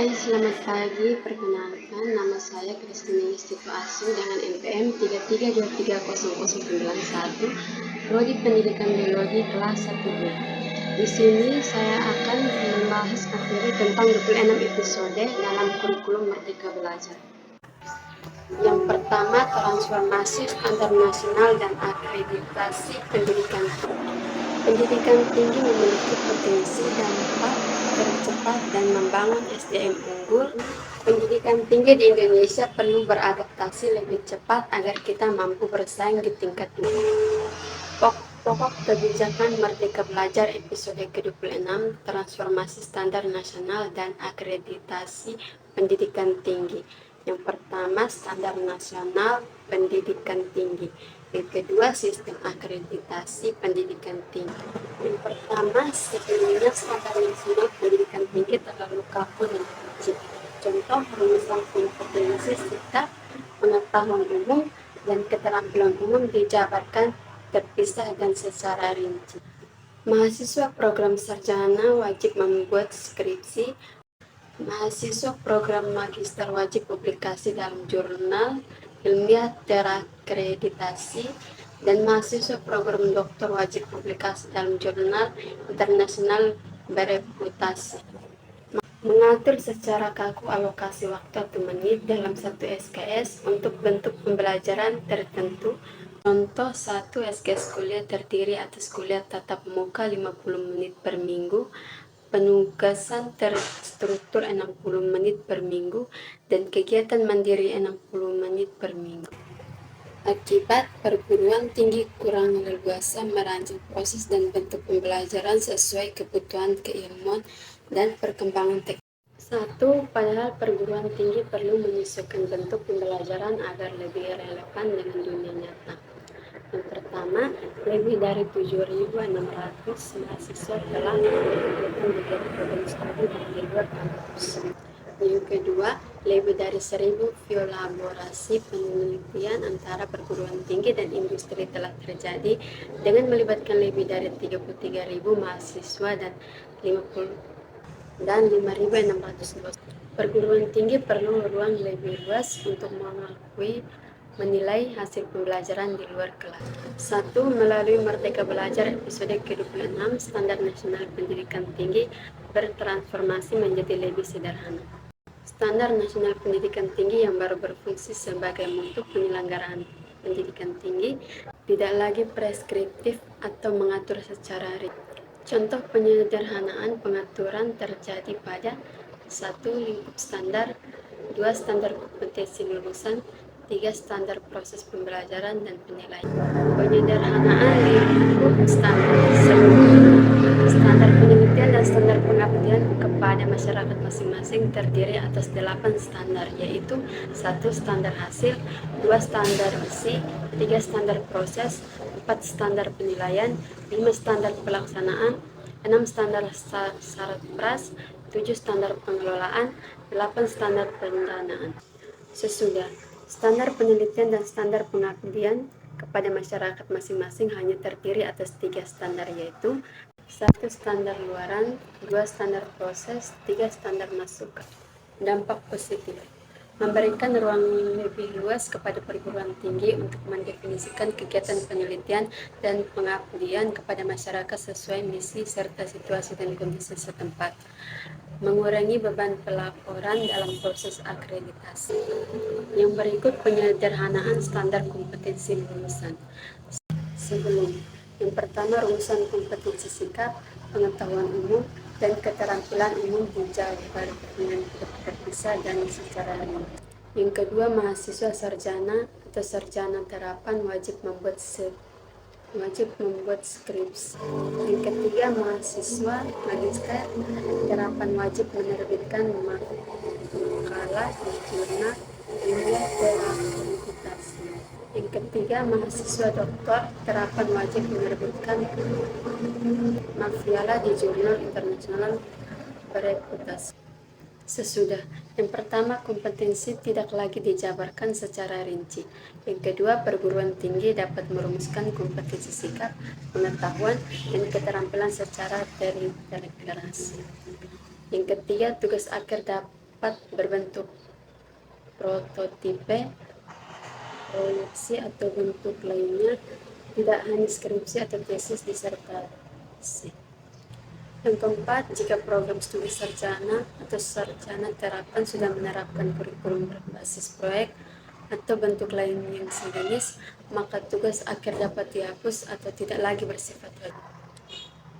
Hai, selamat pagi. Perkenalkan, nama saya Christine Yustifu Asu dengan NPM 3323091, Prodi Pendidikan Biologi kelas 1B. Di sini saya akan membahas materi tentang 26 episode dalam kurikulum Merdeka Belajar. Yang pertama, transformasi standar nasional dan akreditasi pendidikan. Pendidikan tinggi memiliki potensi dampak tercepat dan membangun SDM unggul. Pendidikan tinggi di Indonesia perlu beradaptasi lebih cepat agar kita mampu bersaing di tingkat dunia. Pokok kebijakan Merdeka Belajar episode ke-26, transformasi standar nasional dan akreditasi pendidikan tinggi. Yang pertama, standar nasional pendidikan tinggi. Yang kedua, sistem akreditasi pendidikan tinggi. Yang pertama, sebelumnya standar nasional pendidikan tinggi terlalu kaku dan kecil. Contoh, rumusan kompetensi sikap, pengetahuan umum, dan keterampilan umum dijabarkan terpisah dan secara rinci. Mahasiswa program sarjana wajib membuat skripsi. Mahasiswa program magister wajib publikasi dalam jurnal ilmiah terakreditasi, dan mahasiswa program doktor wajib publikasi dalam jurnal internasional bereputasi. Mengatur secara kaku alokasi waktu atau menit dalam satu SKS untuk bentuk pembelajaran tertentu. Contoh 1 SKS kuliah terdiri atas kuliah tatap muka 50 menit per minggu, penugasan terstruktur 60 menit per minggu, dan kegiatan mandiri 60 menit per minggu. Akibat perguruan tinggi kurang leluasa merancang proses dan bentuk pembelajaran sesuai kebutuhan keilmuan dan perkembangan teknologi. 1. Padahal perguruan tinggi perlu menyesuaikan bentuk pembelajaran agar lebih relevan dengan dunia nyata. Yang pertama, lebih dari 7.600 mahasiswa telah melakukan kegiatan program studi di luar kampus. Yang kedua, lebih dari 1.000 kolaborasi penelitian antara perguruan tinggi dan industri telah terjadi dengan melibatkan lebih dari 33.000 mahasiswa dan 5.600 dosen. Perguruan tinggi perlu ruang lebih luas untuk menilai hasil pembelajaran di luar kelas. 1. Melalui Merdeka Belajar episode ke-26, standar nasional pendidikan tinggi bertransformasi menjadi lebih sederhana. Standar nasional pendidikan tinggi yang baru berfungsi sebagai bentuk penyelenggaraan pendidikan tinggi tidak lagi preskriptif atau mengatur secara rinci. Contoh penyederhanaan pengaturan terjadi pada 1. Lingkup standar, 2. Standar kompetensi lulusan, 3. Standar proses pembelajaran dan penilaian. Penyederhanaan lingkup standar. Standar penelitian dan standar pengabdian kepada masyarakat masing-masing terdiri atas 8 standar, yaitu 1. Standar hasil, 2. Standar isi, 3. Standar proses, 4. Standar penilaian, 5. Standar pelaksanaan, 6. Standar syarat pras, 7. Standar pengelolaan, 8. Standar pendanaan. Sesudah, standar penelitian dan standar pengabdian kepada masyarakat masing-masing hanya terdiri atas 3 standar, yaitu 1. Standar luaran, 2. Standar proses, 3. Standar masukan. Dampak positif: memberikan ruang lebih luas kepada perguruan tinggi untuk mendefinisikan kegiatan penelitian dan pengabdian kepada masyarakat sesuai misi serta situasi dan kondisi setempat. Mengurangi beban pelaporan dalam proses akreditasi. Yang berikut penyederhanaan standar kompetensi lulusan. Yang pertama, rumusan kompetensi sikap, pengetahuan umum, dan keterampilan umum dijabarkan dengan terpisah dan secara rinci. Yang kedua, mahasiswa sarjana atau sarjana terapan wajib membuat skripsi. Yang ketiga, mahasiswa magister terapan wajib menerbitkan makalah di jurnal ilmiah terakreditasi. Yang ketiga, mahasiswa doktor terapan wajib menerbitkan makalah di jurnal internasional bereputasi. Sesudah, yang pertama, kompetensi tidak lagi dijabarkan secara rinci. Yang kedua, perguruan tinggi dapat merumuskan kompetensi sikap, pengetahuan, dan keterampilan secara terintegrasi. Yang ketiga, tugas akhir dapat berbentuk prototipe, proyeksi atau bentuk lainnya, tidak hanya skripsi atau tesis disertasi. Yang keempat, jika program studi sarjana atau sarjana terapan sudah menerapkan kurikulum berbasis proyek atau bentuk lain yang sejenis, maka tugas akhir dapat dihapus atau tidak lagi bersifat wajib.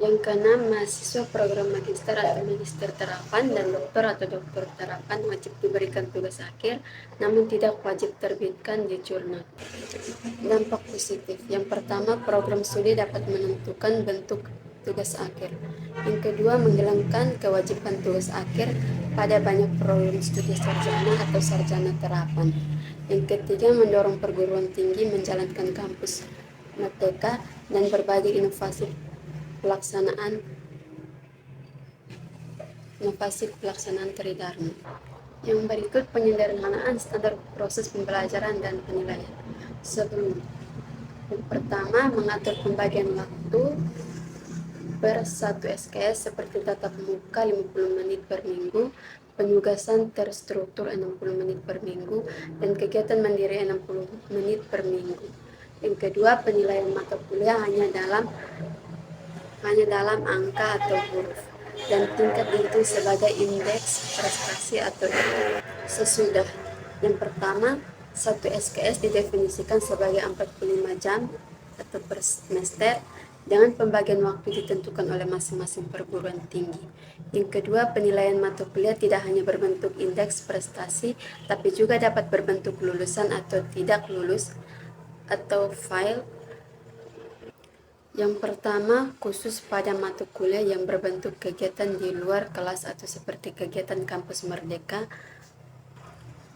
Yang keenam, mahasiswa program magister atau magister terapan dan doktor atau doktor terapan wajib diberikan tugas akhir, namun tidak wajib terbitkan di jurnal. Dampak positif. Yang pertama, program studi dapat menentukan bentuk tugas akhir. Yang kedua, menghilangkan kewajiban tugas akhir pada banyak program studi sarjana atau sarjana terapan. Yang ketiga, mendorong perguruan tinggi menjalankan kampus merdeka dan berbagai inovasi pelaksanaan Tridharma. Yang berikut penyederhanaan standar proses pembelajaran dan penilaian. Yang pertama, mengatur pembagian waktu per 1 SKS seperti tatap muka 50 menit per minggu, penugasan terstruktur 60 menit per minggu, dan kegiatan mandiri 60 menit per minggu. Yang kedua, penilaian mata kuliah hanya dalam angka atau huruf, dan tingkat dihitung sebagai indeks prestasi atau sesudah. Yang pertama, 1 SKS didefinisikan sebagai 45 jam atau per semester, dengan pembagian waktu ditentukan oleh masing-masing perguruan tinggi. Yang kedua, penilaian mata kuliah tidak hanya berbentuk indeks prestasi, tapi juga dapat berbentuk lulusan atau tidak lulus atau file. Yang pertama, khusus pada mata kuliah yang berbentuk kegiatan di luar kelas atau seperti kegiatan kampus merdeka.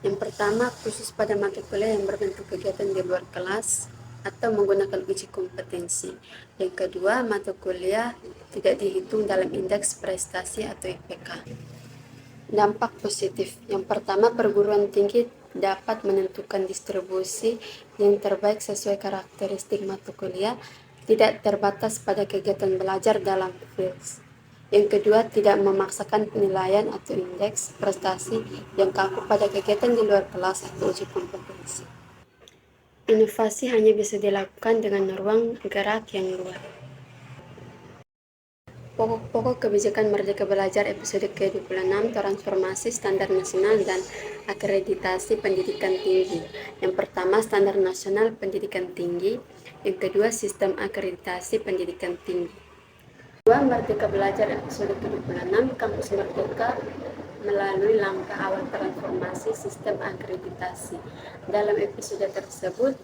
Yang pertama, khusus pada mata kuliah yang berbentuk kegiatan di luar kelas atau menggunakan uji kompetensi. Yang kedua, mata kuliah tidak dihitung dalam indeks prestasi atau IPK. Dampak positif. Yang pertama, perguruan tinggi dapat menentukan distribusi yang terbaik sesuai karakteristik mata kuliah, tidak terbatas pada kegiatan belajar dalam fields. Yang kedua, tidak memaksakan penilaian atau indeks prestasi yang kaku pada kegiatan di luar kelas atau uji kompetensi. Inovasi hanya bisa dilakukan dengan ruang gerak yang luas. Pokok-pokok kebijakan Merdeka Belajar episode ke-26, transformasi standar nasional dan akreditasi pendidikan tinggi. Yang pertama, standar nasional pendidikan tinggi. Yang kedua, sistem akreditasi pendidikan tinggi. Kedua, Merdeka Belajar episode ke-26, kampus Merdeka melalui langkah awal transformasi sistem akreditasi. Dalam episode tersebut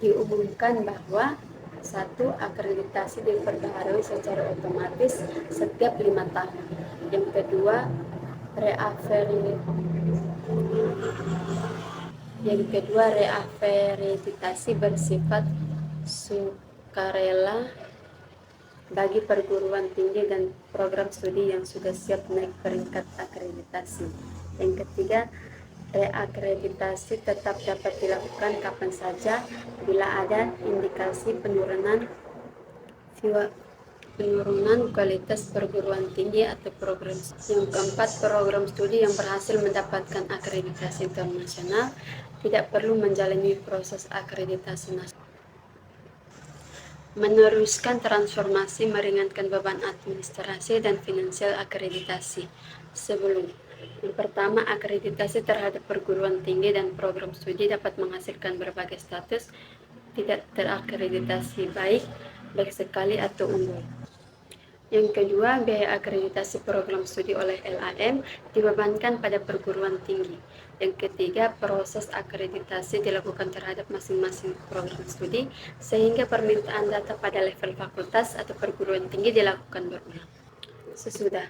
diumumkan bahwa 1. Akreditasi diperbaharui secara otomatis setiap 5 tahun. Yang kedua, reakreditasi bersifat sukarela bagi perguruan tinggi dan program studi yang sudah siap naik peringkat akreditasi. Yang ketiga, reakreditasi tetap dapat dilakukan kapan saja bila ada indikasi penurunan kualitas perguruan tinggi atau program. Yang keempat, program studi yang berhasil mendapatkan akreditasi internasional tidak perlu menjalani proses akreditasi nasional. Meneruskan transformasi meringankan beban administrasi dan finansial akreditasi. Yang pertama, akreditasi terhadap perguruan tinggi dan program studi dapat menghasilkan berbagai status tidak terakreditasi baik sekali atau unggul. Yang kedua, biaya akreditasi program studi oleh LAM dibebankan pada perguruan tinggi. Yang ketiga, proses akreditasi dilakukan terhadap masing-masing program studi, sehingga permintaan data pada level fakultas atau perguruan tinggi dilakukan berulang. Sesudah.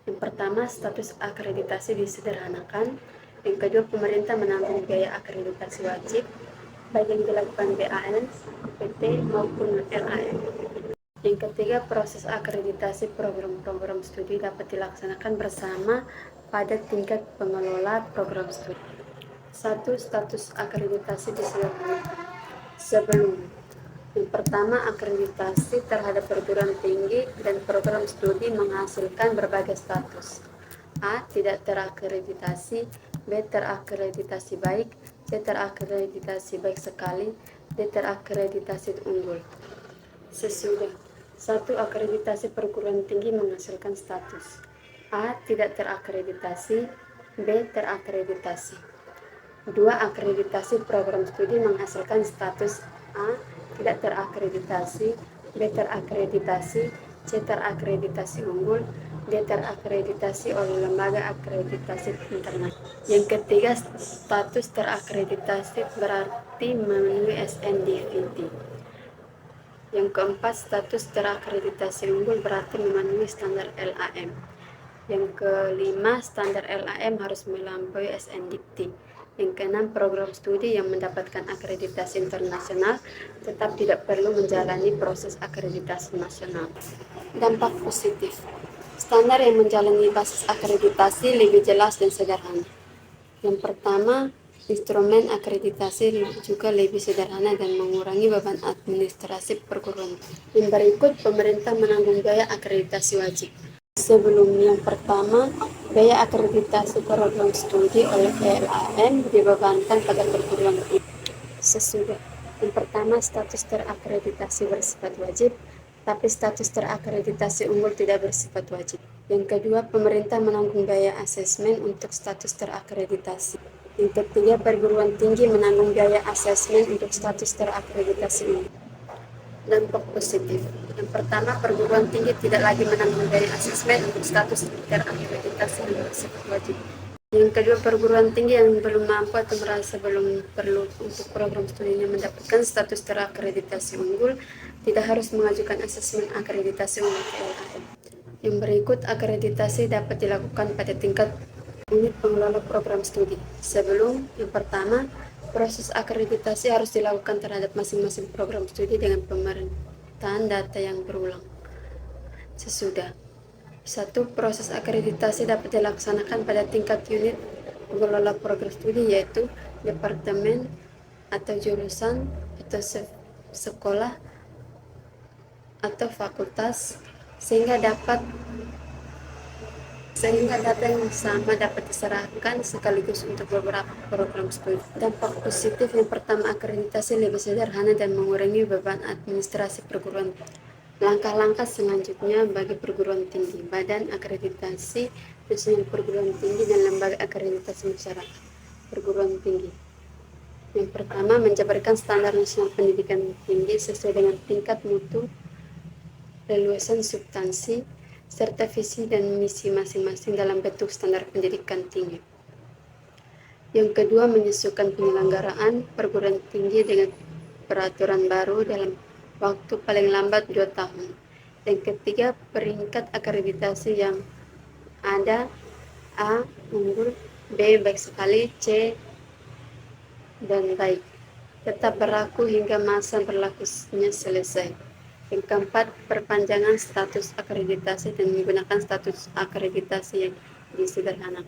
Yang pertama, status akreditasi disederhanakan. Yang kedua, pemerintah menanggung biaya akreditasi wajib, baik yang dilakukan BAN, PT maupun LAM. Yang ketiga, proses akreditasi program-program studi dapat dilaksanakan bersama pada tingkat pengelola program studi. 1. Status akreditasi disederhanakan. Yang pertama, akreditasi terhadap perguruan tinggi dan program studi menghasilkan berbagai status. A. Tidak terakreditasi, B. Terakreditasi baik, C. Terakreditasi baik sekali, D. Terakreditasi unggul. Sesudah. 1. Akreditasi perguruan tinggi menghasilkan status. A. Tidak terakreditasi, B. Terakreditasi. 2. Akreditasi program studi menghasilkan status. A. Tidak terakreditasi, B. Terakreditasi, C. Terakreditasi unggul, D. Terakreditasi oleh lembaga akreditasi internasional. Yang ketiga, status terakreditasi berarti memenuhi SNDVT. Yang keempat, status terakreditasi unggul berarti memenuhi standar LAM. Yang kelima, standar LAM harus melampaui SNDT. Yang keenam, program studi yang mendapatkan akreditasi internasional tetap tidak perlu menjalani proses akreditasi nasional. Dampak positif. Standar yang menjalani basis akreditasi lebih jelas dan sederhana. Yang pertama, instrumen akreditasi juga lebih sederhana dan mengurangi beban administrasi perguruan. Yang berikut, pemerintah menanggung biaya akreditasi wajib. Sebelum yang pertama, biaya akreditasi program studi oleh LAM dibebankan pada perguruan tinggi. Sesudah. Yang pertama, status terakreditasi bersifat wajib, tapi status terakreditasi unggul tidak bersifat wajib. Yang kedua, pemerintah menanggung biaya asesmen untuk status terakreditasi. Yang ketiga, perguruan tinggi menanggung biaya asesmen untuk status terakreditasi unggul. Dampak positif. Yang pertama, perguruan tinggi tidak lagi menanggung biaya asesmen untuk status terakreditasi yang bersifat wajib. Yang kedua, perguruan tinggi yang belum mampu atau merasa belum perlu untuk program studinya mendapatkan status terakreditasi unggul tidak harus mengajukan asesmen akreditasi unggul ke LAM. Yang berikut, akreditasi dapat dilakukan pada tingkat unit pengelola program studi. Sebelum, yang pertama, proses akreditasi harus dilakukan terhadap masing-masing program studi dengan pemerintahan data yang berulang. Sesudah. 1. Proses akreditasi dapat dilaksanakan pada tingkat unit pengelola program studi, yaitu departemen atau jurusan atau sekolah atau fakultas, sehingga data yang sama dapat diserahkan sekaligus untuk beberapa program studi. Dampak positif yang pertama, akreditasi lebih sederhana dan mengurangi beban administrasi perguruan. Langkah-langkah selanjutnya bagi perguruan tinggi, badan akreditasi nasional perguruan tinggi dan lembaga akreditasi masyarakat perguruan tinggi. Yang pertama, menjabarkan standar nasional pendidikan tinggi sesuai dengan tingkat mutu, leluasan substansi, serta visi dan misi masing-masing dalam bentuk standar pendidikan tinggi. Yang kedua, menyesuaikan penyelenggaraan perguruan tinggi dengan peraturan baru dalam waktu paling lambat 2 tahun. Yang ketiga, peringkat akreditasi yang ada: A. Unggul, B. Baik sekali, C. Dan baik, tetap berlaku hingga masa berlakunya selesai. Yang keempat, perpanjangan status akreditasi dan menggunakan status akreditasi yang disederhanakan.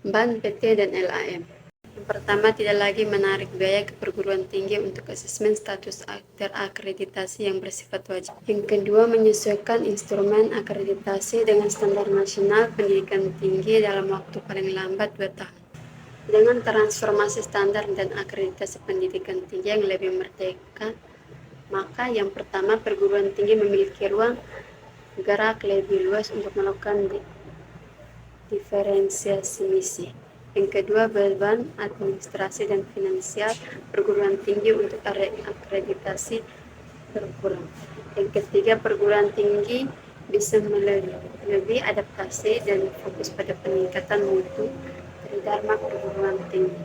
BAN, PT, dan LAM. Yang pertama, tidak lagi menarik biaya ke perguruan tinggi untuk asesmen status terakreditasi yang bersifat wajib. Yang kedua, menyesuaikan instrumen akreditasi dengan standar nasional pendidikan tinggi dalam waktu paling lambat 2 tahun. Dengan transformasi standar dan akreditasi pendidikan tinggi yang lebih merdeka, maka yang pertama, perguruan tinggi memiliki ruang gerak lebih luas untuk melakukan diferensiasi misi. Yang kedua, beban administrasi dan finansial perguruan tinggi untuk akreditasi berkurang. Yang ketiga, perguruan tinggi bisa lebih adaptasi dan fokus pada peningkatan mutu tridharma perguruan tinggi.